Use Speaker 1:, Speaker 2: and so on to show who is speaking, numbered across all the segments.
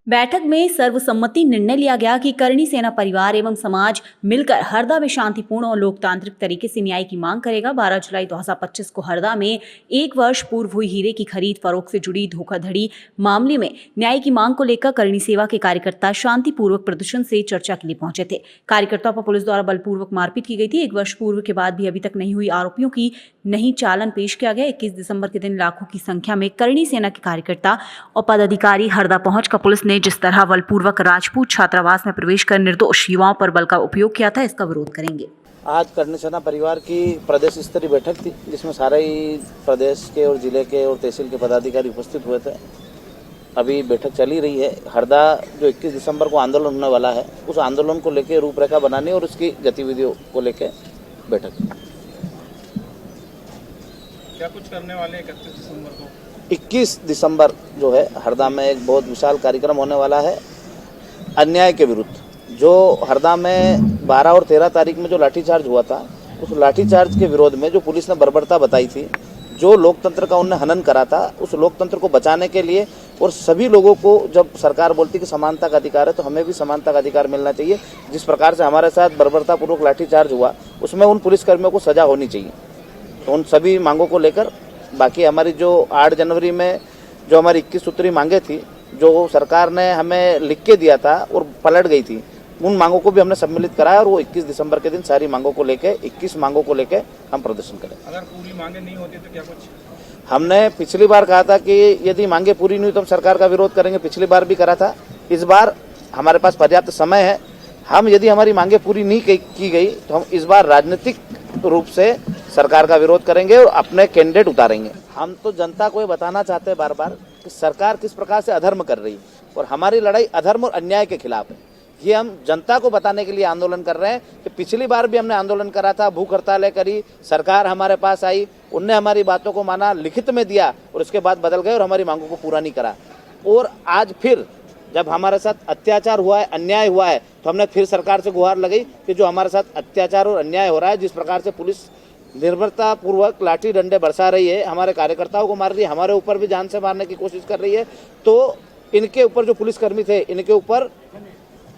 Speaker 1: बैठक में सर्वसम्मति निर्णय लिया गया कि करणी सेना परिवार एवं समाज मिलकर हरदा में शांतिपूर्ण और लोकतांत्रिक तरीके से न्याय की मांग करेगा। 12 जुलाई 2025 को हरदा में 1 वर्ष पूर्व हुई हीरे की खरीद फरोख्त से जुड़ी धोखाधड़ी मामले में न्याय की मांग को लेकर करणी सेवा के कार्यकर्ता शांतिपूर्वक प्रदर्शन से चर्चा के लिए पहुंचे थे। कार्यकर्ताओं पर पुलिस द्वारा बलपूर्वक मारपीट की गई थी। 1 वर्ष पूर्व के बाद भी अभी तक नहीं हुई आरोपियों की नहीं चालान पेश किया गया। 21 दिसंबर के दिन लाखों की संख्या में करणी सेना के कार्यकर्ता और पदाधिकारी हरदा पहुंचकर पुलिस ने जिस तरह बलपूर्वक राजपूत छात्रावास में प्रवेश कर निर्दोष युवाओं पर बल का उपयोग किया था, इसका विरोध करेंगे।
Speaker 2: आज करणी सेना परिवार की प्रदेश स्तरीय बैठक थी, जिसमें सारे ही प्रदेश के और जिले के और तहसील के पदाधिकारी उपस्थित हुए थे। अभी बैठक चली रही है। हरदा जो 21 दिसंबर को आंदोलन होने वाला है, उस आंदोलन को लेकर रूपरेखा बनाने और उसकी गतिविधियों को लेकर बैठक।
Speaker 3: क्या कुछ करने वाले 31 दिसंबर को?
Speaker 2: 21 दिसंबर जो है हरदा में एक बहुत विशाल कार्यक्रम होने वाला है अन्याय के विरुद्ध। जो हरदा में 12 और 13 तारीख में जो लाठीचार्ज हुआ था, उस लाठीचार्ज के विरोध में जो पुलिस ने बर्बरता बताई थी, जो लोकतंत्र का उन्हें हनन करा था, उस लोकतंत्र को बचाने के लिए और सभी लोगों को जब सरकार बोलती कि समानता का अधिकार है, तो हमें भी समानता का अधिकार मिलना चाहिए। जिस प्रकार से हमारे साथ बर्बरतापूर्वक लाठीचार्ज हुआ, उसमें उन पुलिसकर्मियों को सजा होनी चाहिए। तो उन सभी मांगों को लेकर बाकी हमारी जो 8 जनवरी में जो हमारी 21 सूत्री मांगे थी, जो सरकार ने हमें लिख के दिया था और पलट गई थी, उन मांगों को भी हमने सम्मिलित कराया और वो 21 दिसंबर के दिन सारी मांगों को लेके 21 मांगों को लेके हम प्रदर्शन करें।
Speaker 3: अगर पूरी मांगे नहीं होती तो क्या कुछ?
Speaker 2: हमने पिछली बार कहा था कि यदि मांगे पूरी नहीं हुई तो हम सरकार का विरोध करेंगे। पिछली बार भी करा था। इस बार हमारे पास पर्याप्त समय है। हम यदि हमारी मांगे पूरी नहीं की गई तो हम इस बार राजनीतिक रूप से सरकार का विरोध करेंगे और अपने कैंडिडेट उतारेंगे। हम तो जनता को ये बताना चाहते हैं बार बार कि सरकार किस प्रकार से अधर्म कर रही है और हमारी लड़ाई अधर्म और अन्याय के खिलाफ है। ये हम जनता को बताने के लिए आंदोलन कर रहे हैं कि पिछली बार भी हमने आंदोलन करा था, भूख हड़तालें करी, सरकार हमारे पास आई, उनने हमारी बातों को माना, लिखित में दिया और उसके बाद बदल गए और हमारी मांगों को पूरा नहीं करा। और आज फिर जब हमारे साथ अत्याचार हुआ है, अन्याय हुआ है, तो हमने फिर सरकार से गुहार लगाई कि जो हमारे साथ अत्याचार और अन्याय हो रहा है, जिस प्रकार से पुलिस निर्भरता पूर्वक लाठी डंडे बरसा रही है, हमारे कार्यकर्ताओं को मार रही है, हमारे ऊपर भी जान से मारने की कोशिश कर रही है, तो इनके ऊपर जो पुलिसकर्मी थे, इनके ऊपर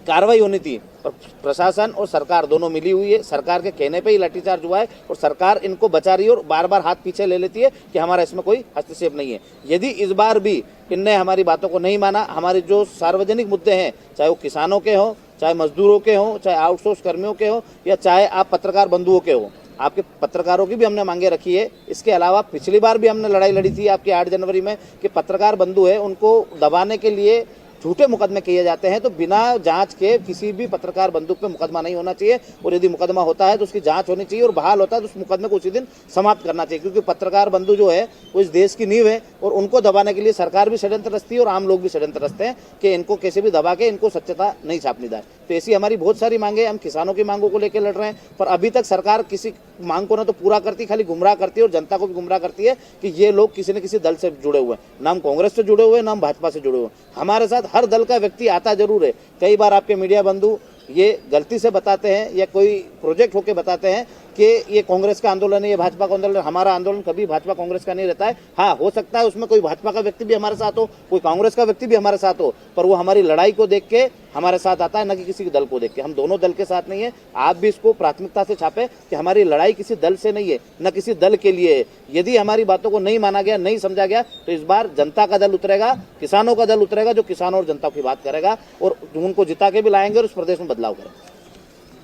Speaker 2: कार्रवाई होनी थी। और प्रशासन और सरकार दोनों मिली हुई है। सरकार के कहने पे ही लाठीचार्ज हुआ है और सरकार इनको बचा रही है और बार बार हाथ पीछे ले लेती है कि हमारा इसमें कोई हस्तक्षेप नहीं है। यदि इस बार भी इनने हमारी बातों को नहीं माना, हमारे जो सार्वजनिक मुद्दे हैं, चाहे वो किसानों के हों, चाहे मजदूरों के हों, चाहे आउटसोर्स कर्मियों के हों, या चाहे आप पत्रकार बंधुओं के हों, आपके पत्रकारों की भी हमने मांगे रखी है। इसके अलावा पिछली बार भी हमने लड़ाई लड़ी थी आपके 8 जनवरी में कि पत्रकार बंधु है, उनको दबाने के लिए झूठे मुकदमे किए जाते हैं। तो बिना जांच के किसी भी पत्रकार बंधु पे मुकदमा नहीं होना चाहिए और यदि मुकदमा होता है तो उसकी जांच होनी चाहिए और बहाल होता है तो उस मुकदमे को उसी दिन समाप्त करना चाहिए। क्योंकि पत्रकार बंधु जो है वो इस देश की नींव है और उनको दबाने के लिए सरकार भी षड्यंत्र रचती है और आम लोग भी षड्यंत्र रचते हैं कि इनको कैसे भी दबा के इनको सत्यता नहीं छापनी जाए। तो ऐसी हमारी बहुत सारी मांगे, हम किसानों की मांगों को लेकर लड़ रहे हैं, पर अभी तक सरकार किसी मांग को ना तो पूरा करती, खाली गुमराह करती है और जनता को भी गुमराह करती है कि ये लोग किसी न किसी दल से जुड़े हुए हैं। ना हम कांग्रेस से जुड़े हुए हैं, ना हम भाजपा से जुड़े हुए हैं। हमारे साथ हर दल का व्यक्ति आता जरूर है। कई बार आपके मीडिया बंधु ये गलती से बताते हैं या कोई प्रोजेक्ट होके बताते हैं कि ये कांग्रेस का आंदोलन है, ये भाजपा का आंदोलन है। हमारा आंदोलन कभी भाजपा कांग्रेस का नहीं रहता है। हाँ, हो सकता है उसमें कोई भाजपा का व्यक्ति भी हमारे साथ हो, कोई कांग्रेस का व्यक्ति भी हमारे साथ हो, पर वो हमारी लड़ाई को देख के हमारे साथ आता है, न कि किसी दल को देख के। हम दोनों दल के साथ नहीं है। आप भी इसको प्राथमिकता से छापे कि हमारी लड़ाई किसी दल से नहीं है, न किसी दल के लिए है। यदि हमारी बातों को नहीं माना गया, नहीं समझा गया, तो इस बार जनता का दल उतरेगा, किसानों का दल उतरेगा, जो किसानों और जनता की बात करेगा और उनको जिता के भी लाएंगे और उस प्रदेश में बदलाव करेंगे।